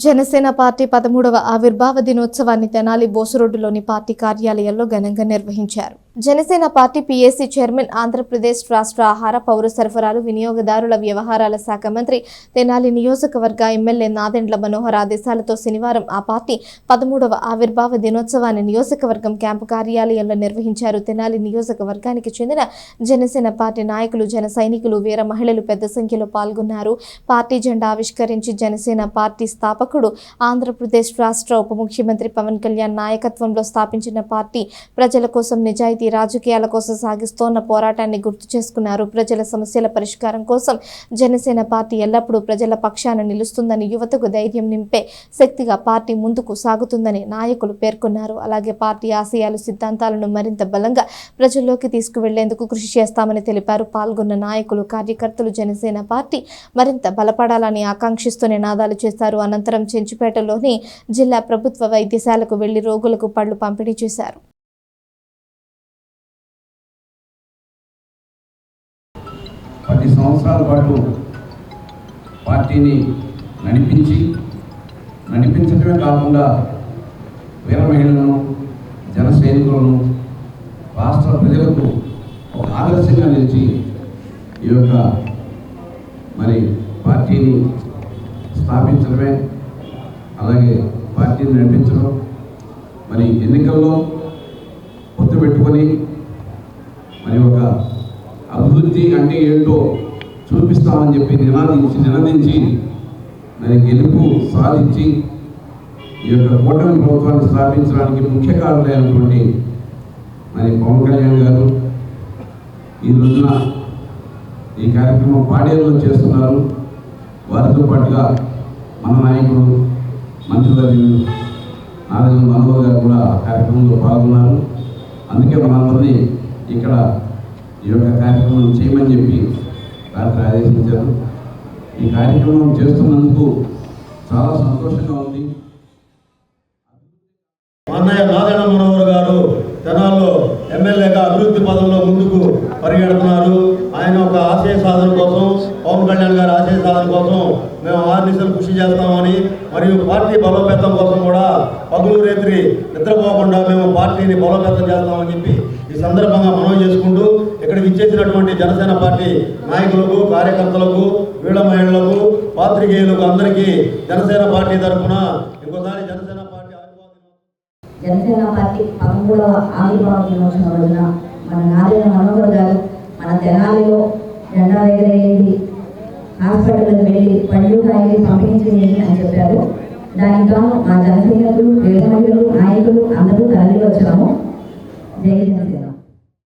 Janasena party 13వ ఆవిర్భావ దినోత్సవాన్ని Tenali బోసురోడ్డులోని party కార్యాలయంలో ఘనంగా నిర్వహించారు. Janasena party PAC chairman, Andhra Pradesh రాష్ట్ర ఆహార, పౌర సరఫరాలు, వినియోగదారుల వ్యవహారాల శాఖ మంత్రి, తెనాలి నియోజకవర్గ ఎమ్మెల్యే నాదెండ్ల మనోహర్ ఆదేశాలతో శనివారం ఆ పార్టీ 13వ ఆవిర్భావ దినోత్సవాన్ని నియోజకవర్గం క్యాంపు కార్యాలయంలో నిర్వహించారు. తెనాలి నియోజకవర్గానికి చెందిన జనసేన పార్టీ నాయకులు, జన సైనికులు, వీర మహిళలు పెద్ద సంఖ్యలో పాల్గొన్నారు. పార్టీ జెండా ఆవిష్కరించి జనసేన పార్టీ స్థాపకుడు, ఆంధ్రప్రదేశ్ రాష్ట్ర ఉప ముఖ్యమంత్రి పవన్ కళ్యాణ్ నాయకత్వంలో స్థాపించిన పార్టీ ప్రజల కోసం, నిజాయితీ రాజకీయాల కోసం సాగిస్తోన్న పోరాటాన్ని గుర్తు చేసుకున్నారు. ప్రజల సమస్యల పరిష్కారం కోసం జనసేన పార్టీ ఎల్లప్పుడూ ప్రజల పక్షాన నిలుస్తుందని, యువతకు ధైర్యం నింపే శక్తిగా పార్టీ ముందుకు సాగుతుందని నాయకులు పేర్కొన్నారు. అలాగే పార్టీ ఆశయాలు, సిద్ధాంతాలను మరింత బలంగా ప్రజల్లోకి తీసుకువెళ్లేందుకు కృషి చేస్తామని తెలిపారు. పాల్గొన్న నాయకులు, కార్యకర్తలు జనసేన పార్టీ మరింత బలపడాలని ఆకాంక్షిస్తూ నినాదాలు చేశారు. అనంతరం చెంచుపేటలోని జిల్లా ప్రభుత్వ వైద్యశాలకు వెళ్లి రోగులకు పళ్లు పంపిణీ చేశారు. 10 సంవత్సరాల పాటు పార్టీని నడిపించడమే కాకుండా వీర మహిళలను, జన సైనికులను, రాష్ట్ర ప్రజలకు ఒక ఆదర్శంగా నిలిచి ఈ యొక్క పార్టీని స్థాపించడమే, అలాగే పార్టీని నడిపించడం, ఎన్నికల్లో పొత్తు పెట్టుకొని ఒక అభివృద్ధి అంటే ఏంటో చూపిస్తామని చెప్పి నినదించి గెలుపు సాధించి ఈ యొక్క కూటమి ప్రభుత్వాన్ని స్థాపించడానికి ముఖ్య కారణమైనటువంటి పవన్ కళ్యాణ్ గారు ఈ రోజున ఈ కార్యక్రమం పాడేరులో చేస్తున్నారు. వారితో పాటుగా మన నాయకుడు, మంత్రివర్యులు నాదెండ్ల మనోహర్ గారు కూడా కార్యక్రమంలో పాల్గొన్నారు. అందుకే మనందరినీ ఇక్కడ ఈ యొక్క కార్యక్రమం చేయమని చెప్పి రాత్రి ఆదేశించారు. ఈ కార్యక్రమం చేస్తున్నందుకు చాలా సంతోషంగా ఉంది. అన్నయ్య నాదెండ్ల మనోహర్ గారు తెనాల్లో ఎమ్మెల్యేగా అభివృద్ధి పదంలో ముందుకు పరిగెడుతున్నారు. ఆయన ఒక ఆశయ సాధన కోసం, పవన్ కళ్యాణ్ గారి ఆశయ సాధన కోసం మేము ఆర్నిసలు కృషి చేస్తామని, మరియు పార్టీ బలోపేతం కోసం కూడా పగులు రేత్రి నిద్రపోకుండా మేము పార్టీని బలోపేతం చేస్తామని చెప్పి ఈ సందర్భంగా మనవి చేసుకుంటూ, ఇక్కడికి ఇచ్చేసినటువంటి జనసేన పార్టీ నాయకులకు, కార్యకర్తలకు, వీళ్ళ మహిళలకు, పాత్రికేయులకు అందరికీ జనసేన పార్టీ తరఫున ఇంకోసారి జనసేన పార్టీ 13వ ఆవిర్భావ దినోత్సవం రోజున మన నాదెండ్ల మనోహర్ గారు మన తెనాలిలో జెండా దగ్గర వెళ్ళి హాస్పిటల్కి వెళ్ళి పళ్ళు కాయలు పంపిణీ చేయండి అని చెప్పారు. దానికి గాను మా జనసైనికులు, వీర మహిళలు, నాయకులు అందరూ తరలి వచ్చాము. జై జనసేన.